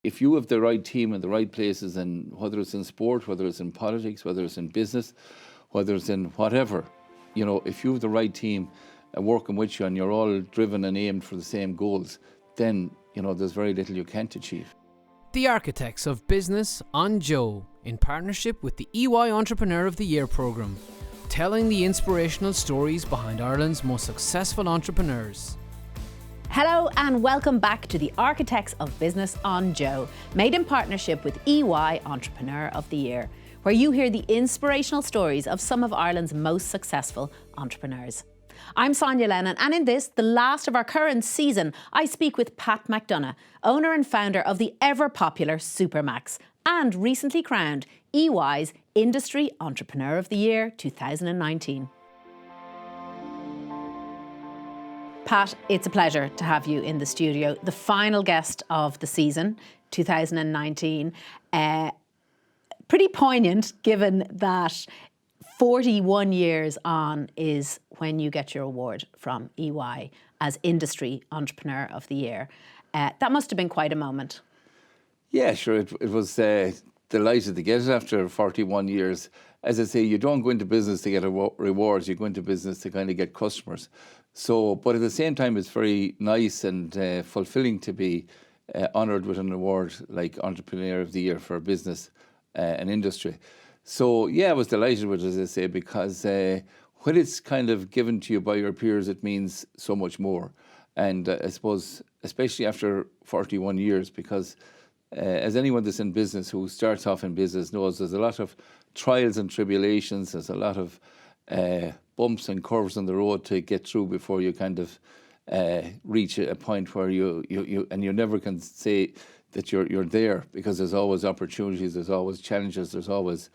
If you have the right team in the right places, and whether it's in sport, whether it's in politics, whether it's in business, whether it's in whatever, if you have the right team working with you and you're all driven and aimed for the same goals, then, there's very little you can't achieve. The Architects of Business on JOE, in partnership with the EY Entrepreneur of the Year programme, telling the inspirational stories behind Ireland's most successful entrepreneurs. Hello and welcome back to the Architects of Business on JOE, made in partnership with EY Entrepreneur of the Year, where you hear the inspirational stories of some of Ireland's most successful entrepreneurs. I'm Sonya Lennon, and in this, the last of our current season, I speak with Pat McDonagh, owner and founder of the ever-popular Supermacs, and recently crowned EY's Industry Entrepreneur of the Year 2019. Pat, it's a pleasure to have you in the studio. The final guest of the season, 2019. Pretty poignant, given that 41 years on is when you get your award from EY as Industry Entrepreneur of the Year. That must have been quite a moment. Yeah, sure. It was delighted to get it after 41 years. As I say, you don't go into business to get rewards, you go into business to kind of get customers. So, but at the same time, it's very nice and fulfilling to be honoured with an award like Entrepreneur of the Year for business and industry. So, yeah, I was delighted with it, as I say, because when it's kind of given to you by your peers, it means so much more. And I suppose, especially after 41 years, because as anyone that's in business who starts off in business knows, there's a lot of trials and tribulations, there's a lot of bumps and curves on the road to get through before you kind of reach a point where you never can say that you're there, because there's always opportunities, there's always challenges, there's always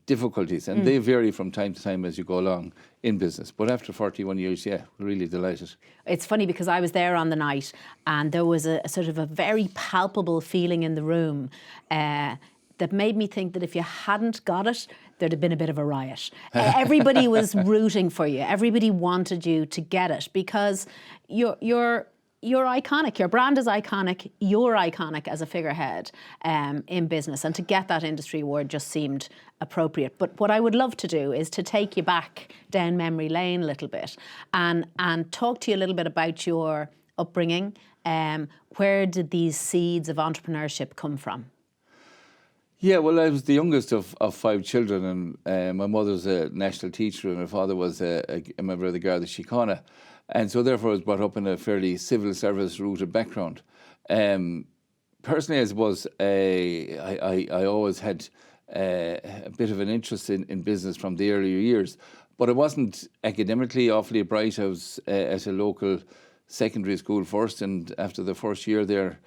difficulties, and they vary from time to time as you go along in business. But after 41 years, yeah, really delighted. It's funny because I was there on the night and there was a sort of a very palpable feeling in the room that made me think that if you hadn't got it, there'd have been a bit of a riot. Everybody was rooting for you. Everybody wanted you to get it because you're iconic. Your brand is iconic. You're iconic as a figurehead in business. And to get that industry award just seemed appropriate. But what I would love to do is to take you back down memory lane a little bit and talk to you a little bit about your upbringing. Where did these seeds of entrepreneurship come from? Yeah, well, I was the youngest of 5 children, and my mother's a national teacher and my father was a member of the Garda Síochána. And so therefore I was brought up in a fairly civil service rooted background. Personally, I suppose I always had a bit of an interest in business from the earlier years, but I wasn't academically awfully bright. I was at a local secondary school first, and after the first year there,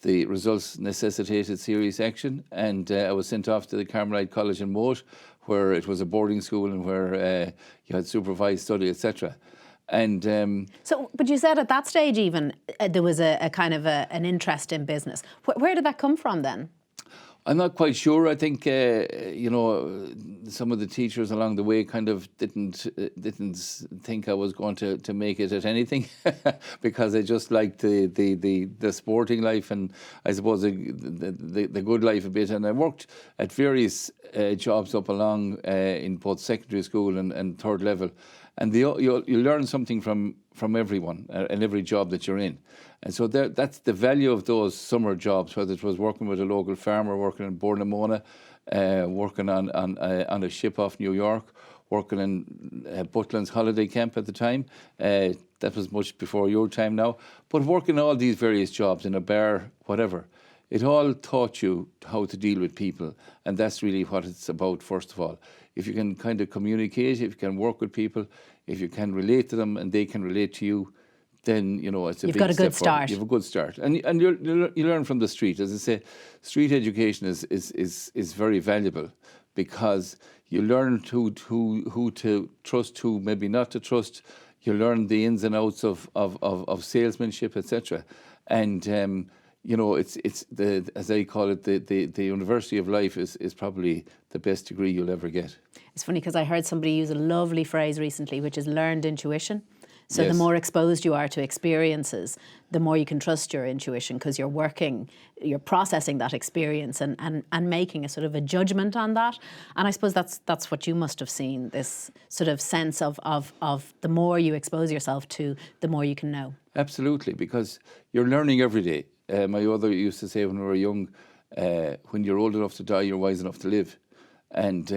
the results necessitated serious action, and I was sent off to the Carmelite College in Moat, where it was a boarding school and where you had supervised study, etc. And but you said at that stage even there was a kind of an interest in business. Where did that come from then? I'm not quite sure. I think some of the teachers along the way kind of didn't think I was going to make it at anything because I just liked the sporting life and I suppose the good life a bit. And I worked at various jobs up along in both secondary school and third level. And you learn something from everyone and every job that you're in. And so that's the value of those summer jobs, whether it was working with a local farmer, working in Bournamona, working on a ship off New York, working in Butlin's holiday camp at the time. That was much before your time now. But working all these various jobs in a bar, whatever, it all taught you how to deal with people. And that's really what it's about, first of all. If you can kind of communicate, if you can work with people, if you can relate to them and they can relate to you, then, it's a big step forward. You've got a good start. You have a good start. And you learn from the street. As I say, street education is very valuable because you learn who to trust, who maybe not to trust. You learn the ins and outs of salesmanship, etc. And it's the, as I call it, the university of life is probably the best degree you'll ever get. It's funny because I heard somebody use a lovely phrase recently, which is learned intuition. So the Yes. more exposed you are to experiences, the more you can trust your intuition, because you're processing that experience and making a sort of a judgment on that. And I suppose that's what you must have seen, this sort of sense of the more you expose yourself to, the more you can know. Absolutely, because you're learning every day. My mother used to say when we were young, when you're old enough to die, you're wise enough to live. And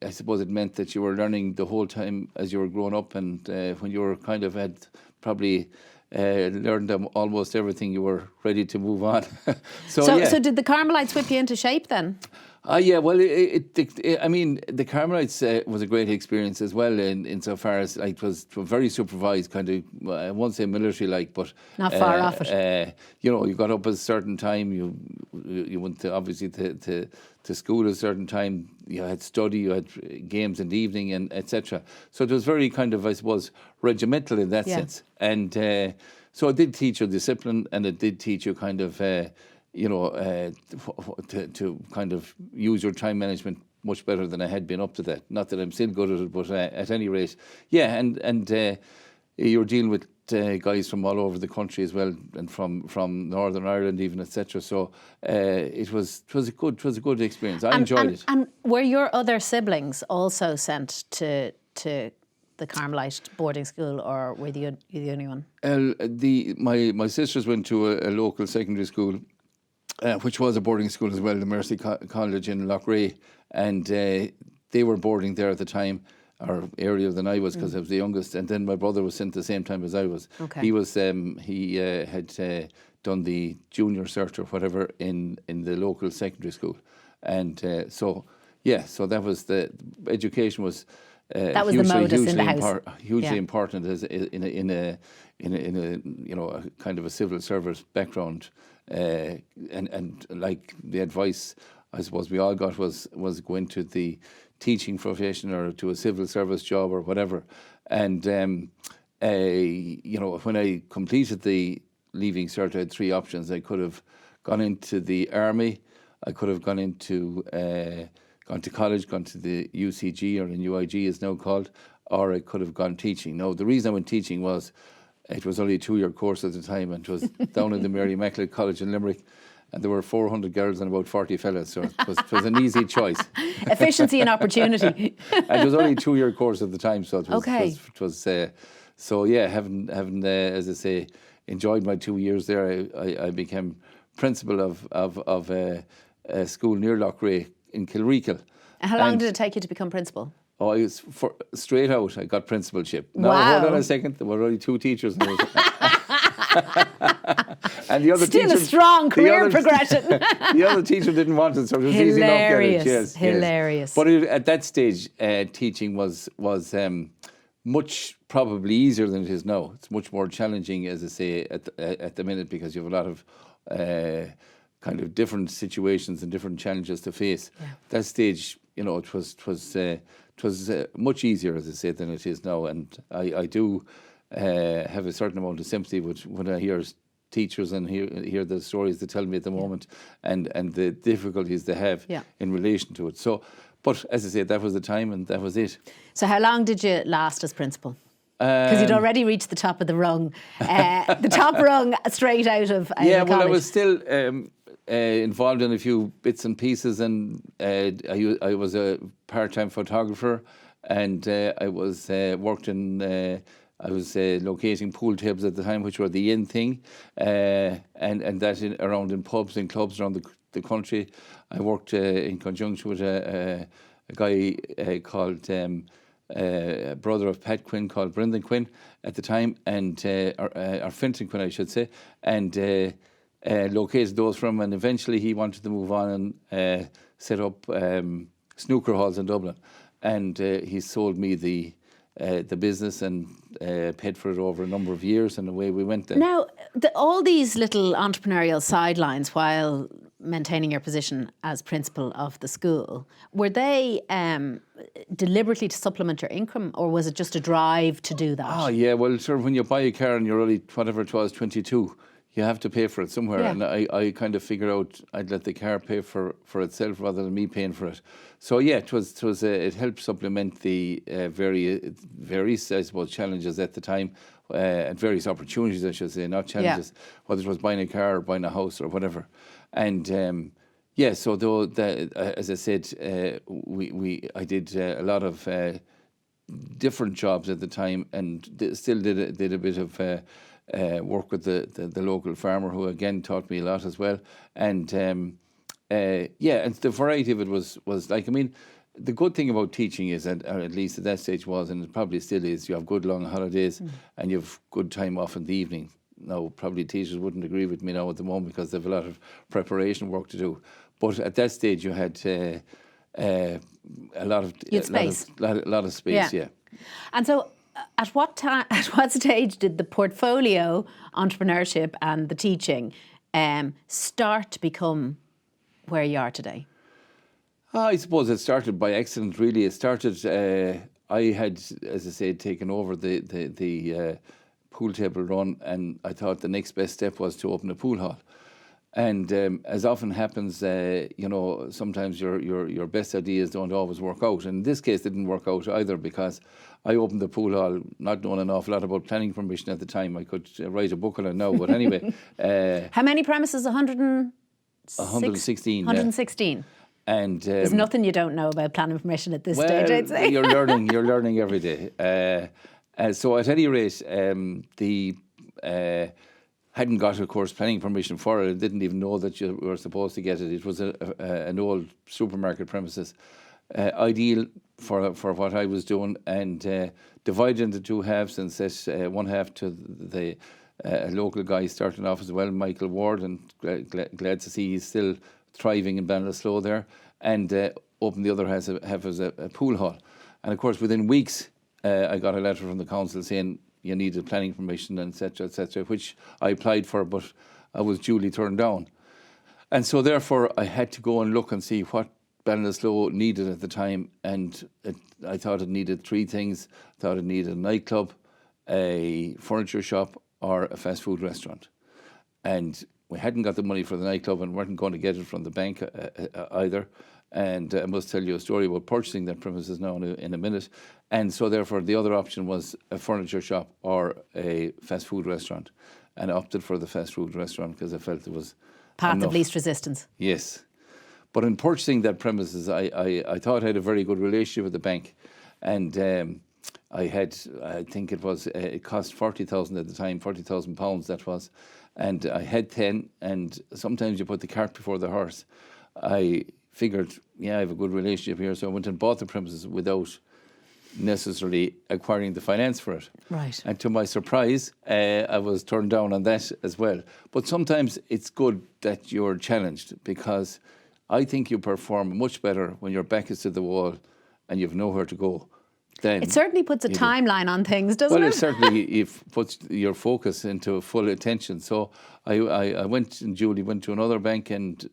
I suppose it meant that you were learning the whole time as you were growing up, and when you were kind of had probably learned almost everything, you were ready to move on. So did the Carmelites whip you into shape then? Yeah, well, I mean, the Carmelites was a great experience as well, insofar as it was very supervised, kind of, I won't say military-like, but Not far off it. You got up at a certain time. You went obviously to school at a certain time. You had study, you had games in the evening, and etc. So it was very kind of, I suppose, regimental in that sense. And so it did teach you discipline, and it did teach you kind of. To kind of use your time management much better than I had been up to that. Not that I'm still good at it, but at any rate, yeah. And you're dealing with guys from all over the country as well, and from Northern Ireland even, etc. So it was a good experience. I enjoyed it. And were your other siblings also sent to the Carmelite boarding school, or were you the only one? My sisters went to a local secondary school. Which was a boarding school as well, the Mercy College in Loughrea, and they were boarding there at the time, or earlier than I was, because I was the youngest. And then my brother was sent the same time as I was. Okay. He had done the junior cert or whatever in the local secondary school, and so that was the education was. That was the modus in the house. Hugely important as in a a kind of a civil service background. And like the advice I suppose we all got was go into the teaching profession or to a civil service job or whatever. And when I completed the leaving cert, I had three options. I could have gone into the army, I could have gone to college, gone to the UCG, or UIG is now called, or I could have gone teaching. Now the reason I went teaching was it was only a 2-year course at the time, and it was down in the Mary Immaculate College in Limerick, and there were 400 girls and about 40 fellas, so it was an easy choice. Efficiency and opportunity. And it was only a 2-year course at the time, so it was. Okay. It was so yeah, having as I say, enjoyed my 2 years there, I became principal of a school near Loughrea in Kilreekle. How long did it take you to become principal? Oh, I was straight out. I got principalship. Wow. Now, hold on a second. There were only 2 teachers. And the other Still teacher, a strong career progression. The other teacher didn't want it, so it was easy enough to get it. Yes, hilarious. But at that stage, teaching was much probably easier than it is now. It's much more challenging, as I say, at the minute, because you have a lot of kind of different situations and different challenges to face. Yeah. That stage, it was much easier, as I say, than it is now, and I do have a certain amount of sympathy when I hear teachers and hear the stories they tell me at the moment, and the difficulties they have in relation to it. So, but as I say, that was the time, and that was it. So how long did you last as principal? Because you'd already reached the top of the rung, the top rung straight out of college. Well, I was still involved in a few bits and pieces, and I was a part-time photographer, and I was worked in. I was locating pool tables at the time, which were the in thing, and that around in pubs and clubs around the country. I worked in conjunction with a guy called brother of Pat Quinn, called Brendan Quinn at the time, and or Fintan Quinn, I should say, and located those from. And eventually he wanted to move on and set up snooker halls in Dublin, and he sold me the business and paid for it over a number of years, and away we went then. Now, all these little entrepreneurial sidelines while maintaining your position as principal of the school, were they deliberately to supplement your income, or was it just a drive to do that? Oh yeah, well, sure, when you buy a car and you're only, whatever it was, 22, you have to pay for it somewhere. Yeah. And I kind of figured out I'd let the car pay for itself rather than me paying for it. So yeah, it helped supplement the various, I suppose, challenges at the time at various opportunities, I should say, not challenges, whether it was buying a car or buying a house or whatever. And so though, as I said, I did a lot of different jobs at the time, and still did a bit of work with the local farmer, who again taught me a lot as well. And and the variety of it was like, I mean, the good thing about teaching is, or at least at that stage was, and it probably still is, you have good long holidays and you have good time off in the evening. Now, probably teachers wouldn't agree with me now at the moment, because they have a lot of preparation work to do. But at that stage, you had a lot of space. Yeah. And so, at what stage did the portfolio entrepreneurship and the teaching start to become where you are today? I suppose it started by accident, really. It started, I had, as I said, taken over the pool table run, and I thought the next best step was to open a pool hall. And as often happens, sometimes your best ideas don't always work out. And in this case, it didn't work out either, because I opened the pool hall not knowing an awful lot about planning permission at the time. I could write a book on it now, but anyway. How many premises? 116. 116. Yeah. And there's nothing you don't know about planning permission at this stage, I'd say. You're learning every day. So at any rate, hadn't got, of course, planning permission for it. I didn't even know that you were supposed to get it. It was an old supermarket premises, ideal for what I was doing, and divided into two halves, and set one half to the local guy starting off as well, Michael Ward, and glad to see he's still thriving in Ballinasloe there, and opened the other half as a pool hall. And of course, within weeks, I got a letter from the council saying you needed planning permission, etc., which I applied for, but I was duly turned down. And so therefore, I had to go and look and see what Ballinasloe needed at the time, and I thought it needed three things. I thought it needed a nightclub, a furniture shop, or a fast food restaurant. And we hadn't got the money for the nightclub, and weren't going to get it from the bank either. And I must tell you a story about purchasing that premises now in a minute. And so therefore, the other option was a furniture shop or a fast food restaurant. And I opted for the fast food restaurant because I felt it was path enough. Of least resistance. Yes. But in purchasing that premises, I thought I had a very good relationship with the bank. And I think it cost 40,000 at the time, £40,000 that was. And I had 10, and sometimes you put the cart before the horse. I figured, I have a good relationship here, so I went and bought the premises without necessarily acquiring the finance for it. Right. And to my surprise, I was turned down on that as well. But sometimes it's good that you're challenged, because I think you perform much better when your back is to the wall and you've nowhere to go. Then it certainly puts a timeline on things, doesn't it? Well, it certainly puts your focus into full attention. So I went, and Julie went to another bank, and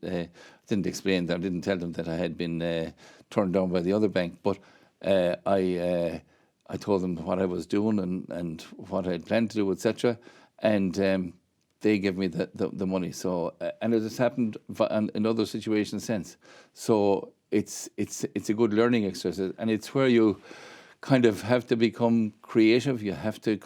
didn't explain that, didn't tell them that I had been turned down by the other bank. But I told them what I was doing and what I had planned to do, etc. And they gave me the money. So and it has happened in other situations since. So it's a good learning exercise, and it's where you kind of have to become creative. You have to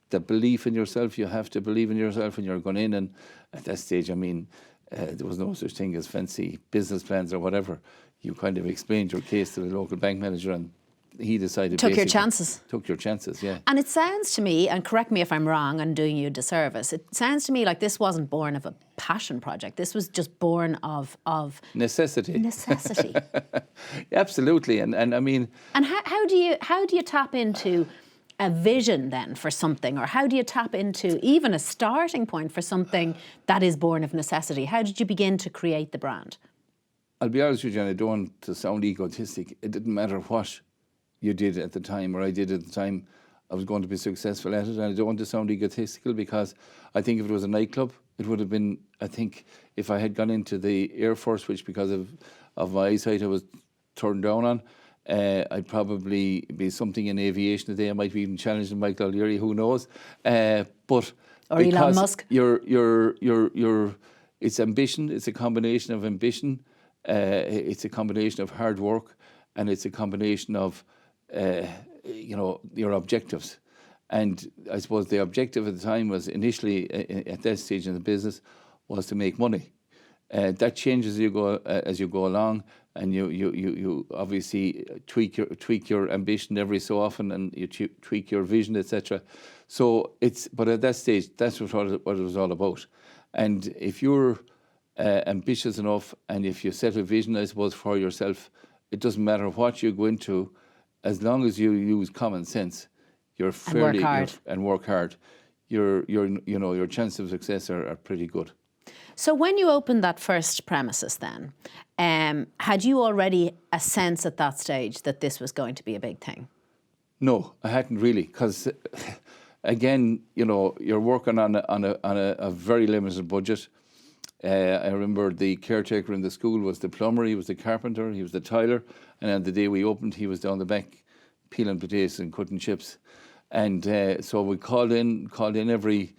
the belief in yourself. You have to believe in yourself when you're going in. And at that stage, I mean, there was no such thing as fancy business plans or whatever. You kind of explained your case to the local bank manager, and he decided. Took your chances. Took your chances, yeah. And it sounds to me, and correct me if I'm wrong and doing you a disservice, it sounds to me like this wasn't born of a passion project. This was just born of necessity. Necessity. Absolutely, and I mean. And how do you tap into a vision then for something, or how do you tap into even a starting point for something that is born of necessity? How did you begin to create the brand? I'll be honest with you, and I don't want to sound egotistic. It didn't matter what you did at the time, or I did at the time, I was going to be successful at it. And I don't want to sound egotistical, because I think if it was a nightclub, it would have been, I think, if I had gone into the Air Force, which because of my eyesight I was turned down on, I'd probably be something in aviation today. I might be even challenging Michael O'Leary, who knows. But or Elon Musk. It's ambition. It's a combination of ambition. It's a combination of hard work, and it's a combination of your objectives. And I suppose the objective at the time was initially, at that stage in the business, was to make money. That changes as you go along, and you obviously tweak your ambition every so often, and you tweak your vision, etc. So but at that stage, that's what it was all about. And if you're ambitious enough, and if you set a vision, I suppose, for yourself, it doesn't matter what you go into, as long as you use common sense, you're fairly and work hard. Your chances of success are pretty good. So when you opened that first premises then, had you already a sense at that stage that this was going to be a big thing? No, I hadn't really, because again, you're working on a very limited budget. I remember the caretaker in the school was the plumber, he was the carpenter, he was the tiler, and on the day we opened, he was down the back peeling potatoes and cutting chips. And so we called in every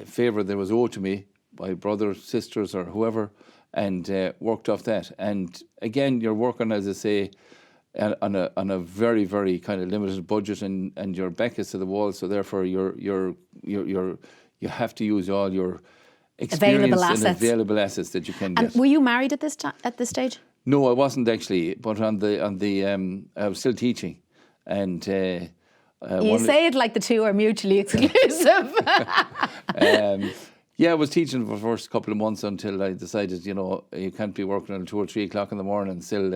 favour that was owed to me by brothers, sisters, or whoever, and worked off that. And again, you're working, as I say, on a very, very kind of limited budget, and your back is to the wall. So therefore, you have to use all your experience and available assets that you can get. And were you married at this stage? No, I wasn't actually. But I was still teaching, and. You say it like the two are mutually exclusive. Yeah, I was teaching for the first couple of months until I decided, you can't be working until 2 or 3 o'clock in the morning and still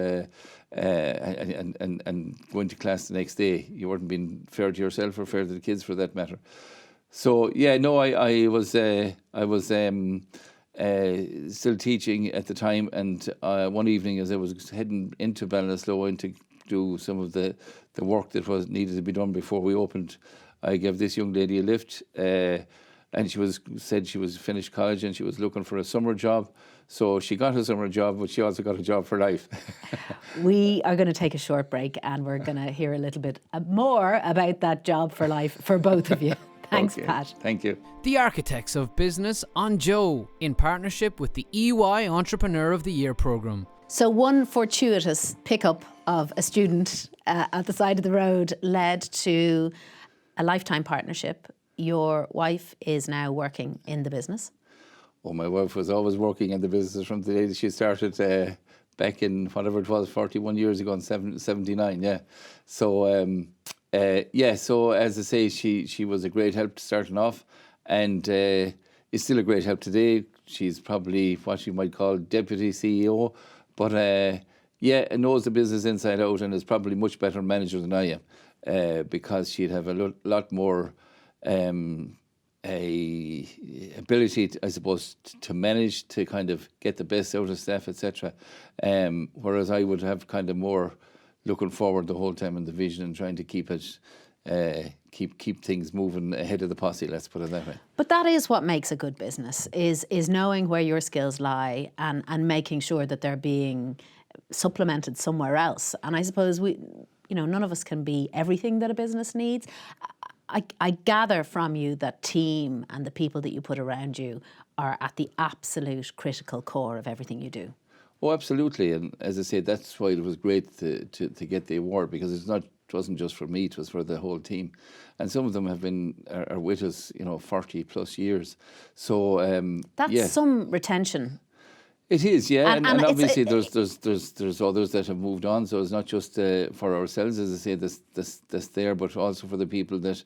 and going to class the next day. You weren't being fair to yourself or fair to the kids, for that matter. So yeah, no, I was still teaching at the time, and one evening as I was heading into Ballinasloe to do some of the work that was needed to be done before we opened, I gave this young lady a lift, and she said she was finished college and she was looking for a summer job. So she got a summer job, but she also got a job for life. We are going to take a short break, and we're going to hear a little bit more about that job for life for both of you. Thanks, Okay. Pat. Thank you. The Architects of Business on JOE, in partnership with the EY Entrepreneur of the Year programme. So one fortuitous pickup of a student at the side of the road led to a lifetime partnership. Your wife is now working in the business. Well, my wife was always working in the business from the day that she started back in whatever it was, 41 years ago in 79, yeah. So, so as I say, she was a great help starting off, and is still a great help today. She's probably what you might call deputy CEO, but knows the business inside out, and is probably much better manager than I am, because she'd have a lot more ability, I suppose, to manage, to kind of get the best out of staff, etc. Whereas I would have kind of more looking forward the whole time in the vision and trying to keep it, keep things moving ahead of the posse. Let's put it that way. But that is what makes a good business: is knowing where your skills lie and making sure that they're being supplemented somewhere else. And I suppose none of us can be everything that a business needs. I gather from you that team and the people that you put around you are at the absolute critical core of everything you do. Oh, absolutely. And as I said, that's why it was great to get the award, because it wasn't just for me, it was for the whole team. And some of them are with us, 40 plus years. So that's some retention. It is, yeah, and obviously there's others that have moved on. So it's not just for ourselves, as I say, that's there, but also for the people that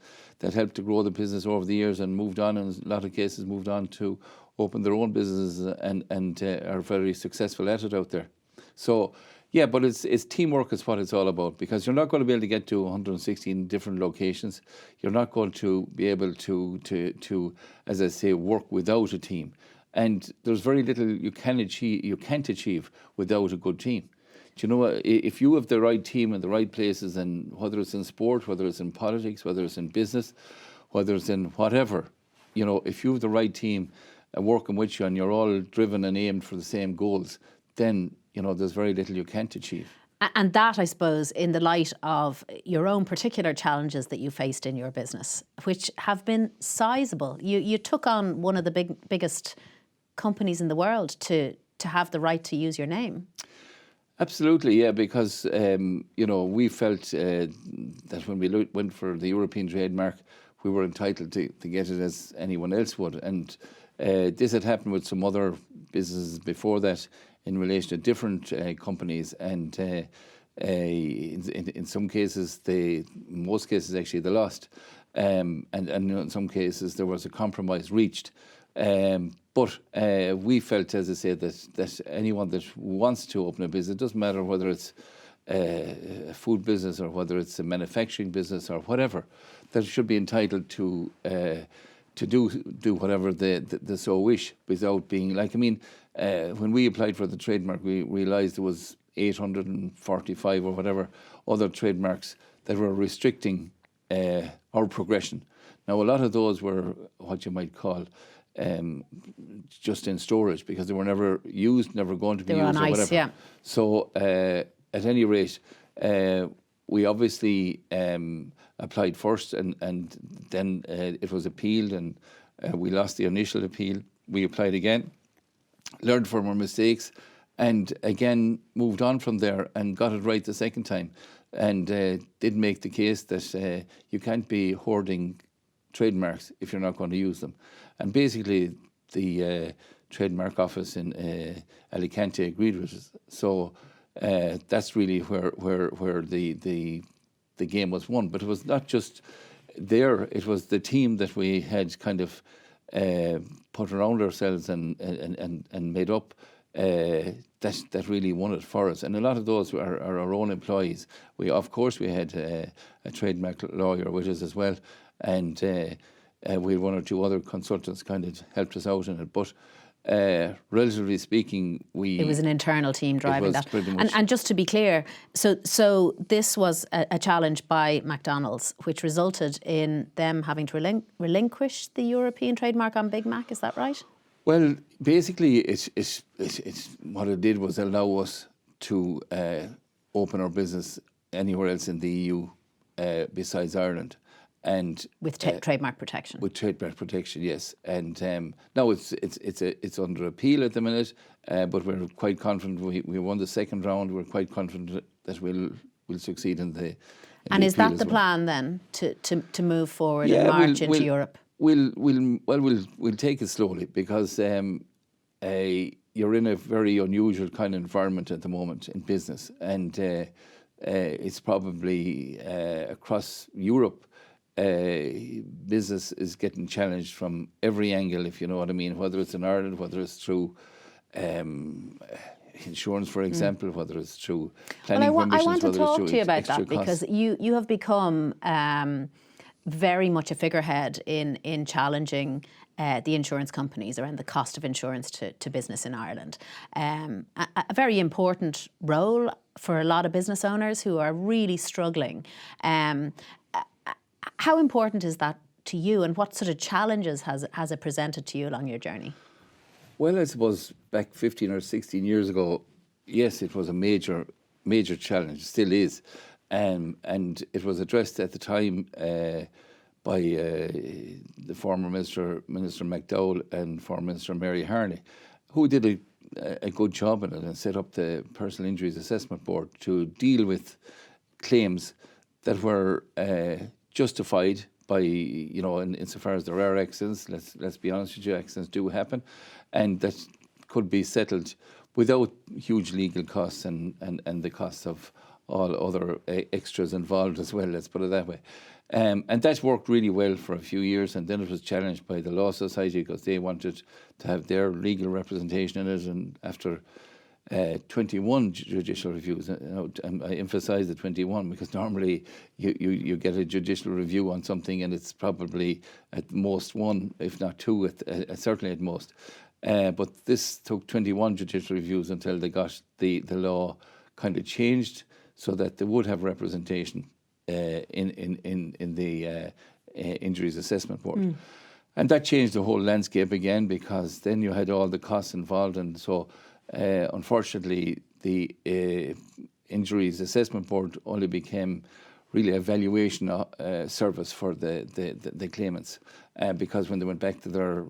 helped to grow the business over the years and moved on, and in a lot of cases moved on to open their own businesses and are very successful at it out there. So yeah, but it's teamwork is what it's all about, because you're not going to be able to get to 116 different locations. You're not going to be able to as I say, work without a team. And there's very little you can't achieve without a good team. Do you know what? If you have the right team in the right places, and whether it's in sport, whether it's in politics, whether it's in business, whether it's in whatever, if you have the right team working with you and you're all driven and aimed for the same goals, then, there's very little you can't achieve. And that, I suppose, in the light of your own particular challenges that you faced in your business, which have been sizable. You took on one of the biggest companies in the world to have the right to use your name. Absolutely, yeah, because we felt that when we went for the European trademark, we were entitled to get it as anyone else would. And this had happened with some other businesses before that in relation to different companies. And in some cases, most cases actually, they lost. And in some cases, there was a compromise reached. But we felt, as I said, that anyone that wants to open a business, it doesn't matter whether it's a food business or whether it's a manufacturing business or whatever, that should be entitled to do whatever they so wish without being like. I mean, when we applied for the trademark, we realised there was 845 or whatever other trademarks that were restricting our progression. Now, a lot of those were what you might call just in storage because they were never used, never going to be used or whatever. Yeah. So at any rate, we obviously applied first and then it was appealed and we lost the initial appeal. We applied again, learned from our mistakes and again moved on from there and got it right the second time and did make the case that you can't be hoarding trademarks if you're not going to use them. And basically the trademark office in Alicante agreed with us. So that's really where the game was won. But it was not just there, it was the team that we had kind of put around ourselves and made up that really won it for us. And a lot of those are our own employees. Of course we had a trademark lawyer with us as well, and we had one or two other consultants kind of helped us out in it. But relatively speaking, it was an internal team driving that. And just to be clear, so this was a challenge by McDonald's, which resulted in them having to relinquish the European trademark on Big Mac. Is that right? Well, basically, it's what it did was allow us to open our business anywhere else in the EU besides Ireland. And with trademark protection. With trademark protection, yes. And now it's under appeal at the minute, but we're quite confident. We won the second round. We're quite confident that we'll succeed in the. And is that the plan then to move forward and march into Europe? We'll take it slowly because you're in a very unusual kind of environment at the moment in business, and it's probably across Europe. Business is getting challenged from every angle, if you know what I mean, whether it's in Ireland, whether it's through insurance, for example, whether it's through planning permissions. I want to talk to you about that costs. Because you have become very much a figurehead in challenging the insurance companies around the cost of insurance to business in Ireland. A very important role for a lot of business owners who are really struggling. How important is that to you, and what sort of challenges has it presented to you along your journey? Well, I suppose back 15 or 16 years ago, yes, it was a major challenge, still is. And it was addressed at the time by the former Minister McDowell and former Minister Mary Harney, who did a good job in it and set up the Personal Injuries Assessment Board to deal with claims that were justified by, insofar as there are accidents, let's be honest with you, accidents do happen, and that could be settled without huge legal costs and the costs of all other extras involved as well, let's put it that way. And that worked really well for a few years, and then it was challenged by the Law Society because they wanted to have their legal representation in it, and after 21 judicial reviews, and I emphasise the 21 because normally you get a judicial review on something and it's probably at most one, if not two, certainly at most. But this took 21 judicial reviews until they got the law kind of changed so that they would have representation in the Injuries Assessment Board. Mm. And that changed the whole landscape again because then you had all the costs involved, and so unfortunately the Injuries Assessment Board only became really a valuation service for the claimants, because when they went back to their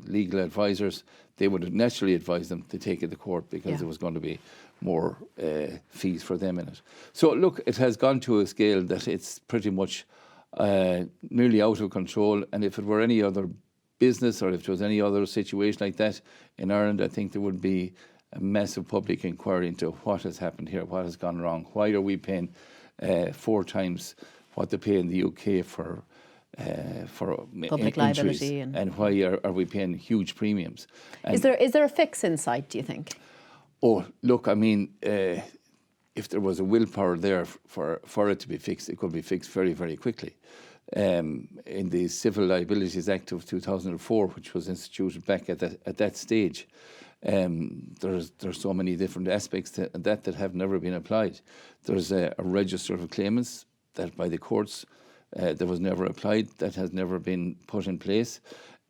legal advisors, they would have naturally advised them to take it to court because there was going to be more fees for them in it. So look, it has gone to a scale that it's pretty much nearly out of control, and if it were any other business or if there was any other situation like that in Ireland, I think there would be a massive public inquiry into what has happened here, what has gone wrong, why are we paying 4 times what they pay in the UK for public liability, and why are we paying huge premiums? And is there a fix in sight, do you think? Oh, look, I mean, if there was a willpower there for it to be fixed, it could be fixed very, very quickly. In the Civil Liabilities Act of 2004, which was instituted back at that stage, there's so many different aspects that have never been applied. There's a register of claimants that by the courts that was never applied, that has never been put in place.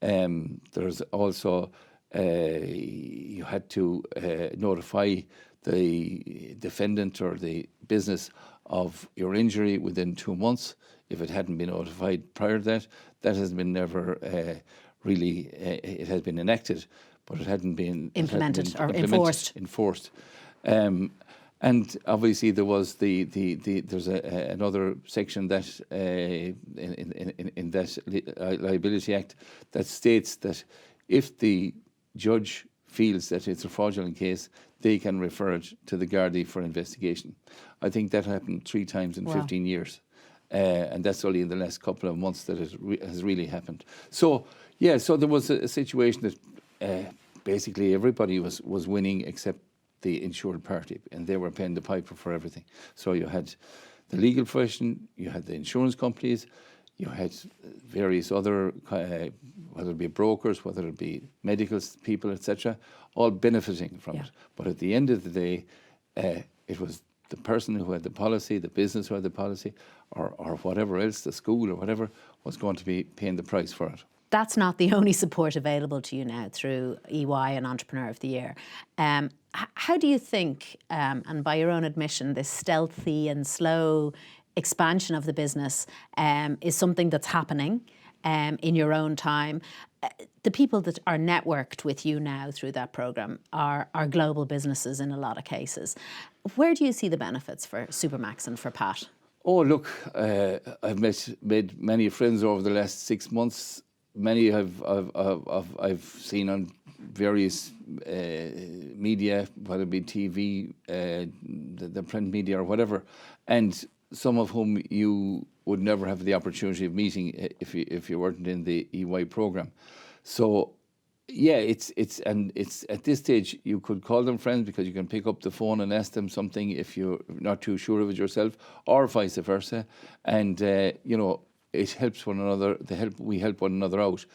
There's also you had to notify the defendant or the business of your injury within 2 months. If it hadn't been notified prior to that, that has been never really, it has been enacted, but it hadn't been implemented or enforced. And obviously there was there's another section that in that Liability Act that states that if the judge feels that it's a fraudulent case, they can refer it to the Gardaí for investigation. I think that happened 3 times in 15 years. And that's only in the last couple of months that it has really happened. So, yeah, so there was a situation that basically everybody was winning except the insured party, and they were paying the piper for everything. So you had the legal profession, you had the insurance companies, you had various other, whether it be brokers, whether it be medical people, etc., all benefiting from it. But at the end of the day, it was the person who had the policy, the business who had the policy, or whatever else, the school or whatever, was going to be paying the price for it. That's not the only support available to you now through EY and Entrepreneur of the Year. How do you think, and by your own admission, this stealthy and slow expansion of the business is something that's happening in your own time? The people that are networked with you now through that programme are global businesses in a lot of cases. Where do you see the benefits for Supermacs and for Pat? Oh, look, I've made many friends over the last 6 months. Many I've seen on various media, whether it be TV, the print media or whatever, and some of whom you would never have the opportunity of meeting if you weren't in the EY program. So, yeah, it's at this stage you could call them friends because you can pick up the phone and ask them something if you're not too sure of it yourself, or vice versa, and you know, it helps one another. We help one another out,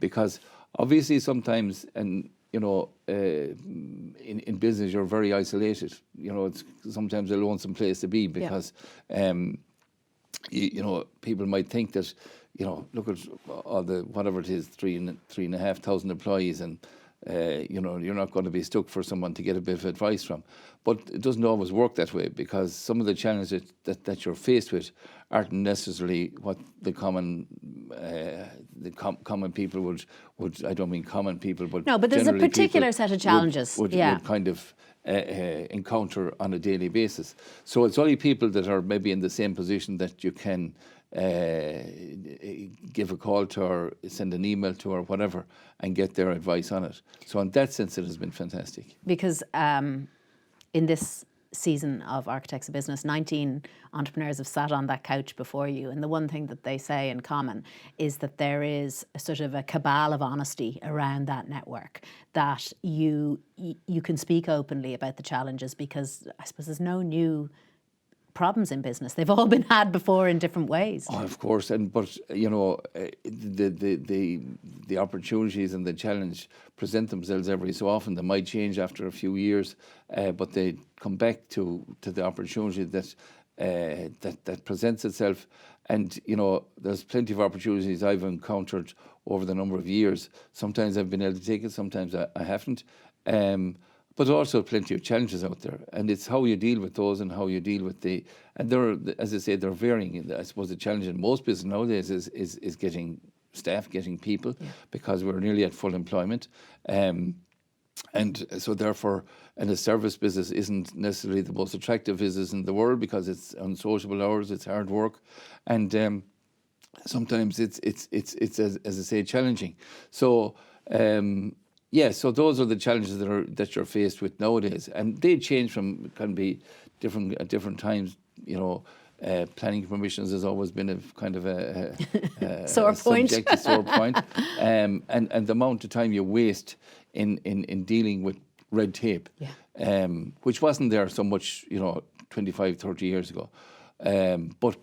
because obviously sometimes, and you know, in business you're very isolated. You know, it's sometimes a lonesome place to be because, you know, people might think that, you know, look at all the whatever it is, 3,500 employees, and you know, you're not going to be stuck for someone to get a bit of advice from. But it doesn't always work that way, because some of the challenges that you're faced with aren't necessarily what the common people would. I don't mean common people, but no, but there's a particular set of challenges would kind of encounter on a daily basis. So it's only people that are maybe in the same position that you can give a call to or send an email to or whatever and get their advice on it. So in that sense, it has been fantastic. Because in this season of Architects of Business, 19 entrepreneurs have sat on that couch before you, and the one thing that they say in common is that there is a sort of a cabal of honesty around that network, that you can speak openly about the challenges, because I suppose there's no new problems in business. They've all been had before in different ways. Oh, of course, but you know, the opportunities and the challenge present themselves every so often. They might change after a few years, but they come back to the opportunity that presents itself. And you know, there's plenty of opportunities I've encountered over the number of years. Sometimes I've been able to take it, sometimes I haven't. but also plenty of challenges out there, and it's how you deal with those and how you deal with and they're, as I say, they're varying. I suppose the challenge in most business nowadays is getting staff, getting people, because we're nearly at full employment. And so therefore, and a service business isn't necessarily the most attractive business in the world, because it's unsociable hours, it's hard work, and sometimes it's as I say, challenging. So so those are the challenges that you're faced with nowadays, and they change from, can be different at different times. You know, planning permissions has always been a kind of a sore point. Subject, sore point, and the amount of time you waste in dealing with red tape, which wasn't there so much, 25, 30 years ago, but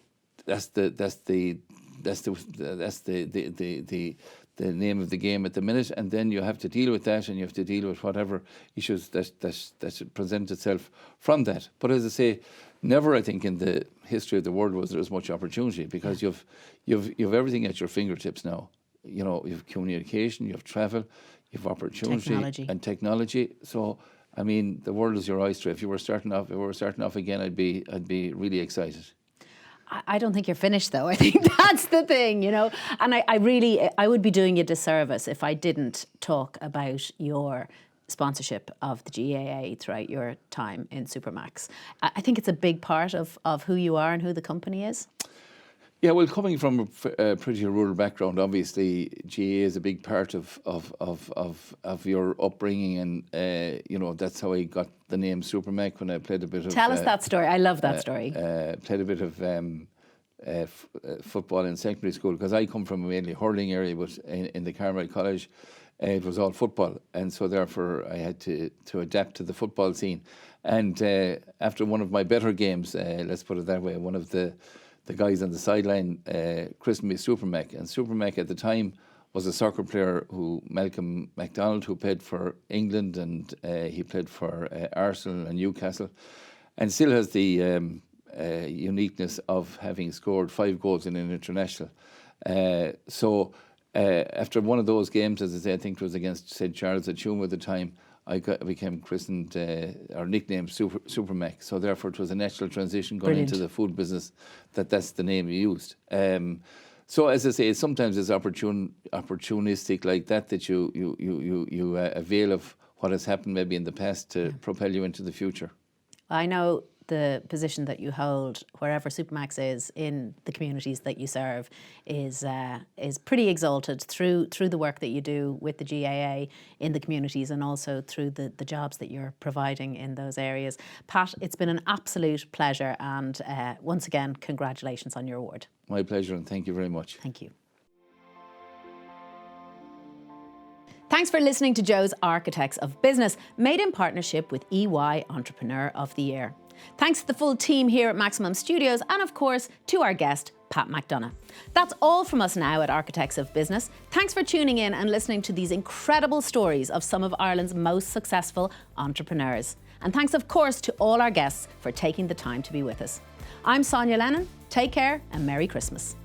that's the name of the game at the minute, and then you have to deal with that, and you have to deal with whatever issues that present itself from that. But as I say, never, I think, in the history of the world was there as much opportunity, because you've everything at your fingertips now. You have communication, you have travel, you have opportunity and technology. So, I mean, the world is your oyster. If we were starting off again, I'd be really excited. I don't think you're finished, though. I think that's the thing, And I would be doing you a disservice if I didn't talk about your sponsorship of the GAA throughout your time in Supermacs. I think it's a big part of who you are and who the company is. Yeah, well, coming from a pretty rural background, obviously GAA is a big part of your upbringing, and that's how I got the name Supermac when I played a bit of. Tell us that story. I love that story. Played a bit of football in secondary school, because I come from a mainly hurling area, but in the Carmel College, it was all football, and so therefore I had to adapt to the football scene. And after one of my better games, let's put it that way, one of the guys on the sideline christened me Supermac, and Supermac at the time was a soccer player, Malcolm McDonald, who played for England, and he played for Arsenal and Newcastle, and still has the uniqueness of having scored 5 goals in an international. So after one of those games, as I say, I think it was against St. Charles at Tuam at the time, I became christened or nicknamed Supermac. So therefore, it was a natural transition going into the food business. That's the name we used. So as I say, sometimes it's opportunistic like that you avail of what has happened maybe in the past to propel you into the future. I know the position that you hold wherever Supermacs is in the communities that you serve is pretty exalted through the work that you do with the GAA in the communities, and also through the jobs that you're providing in those areas. Pat, it's been an absolute pleasure, and once again, congratulations on your award. My pleasure, and thank you very much. Thank you. Thanks for listening to Joe's Architects of Business, made in partnership with EY Entrepreneur of the Year. Thanks to the full team here at Maximum Studios, and of course to our guest, Pat McDonagh. That's all from us now at Architects of Business. Thanks for tuning in and listening to these incredible stories of some of Ireland's most successful entrepreneurs. And thanks, of course, to all our guests for taking the time to be with us. I'm Sonya Lennon. Take care and Merry Christmas.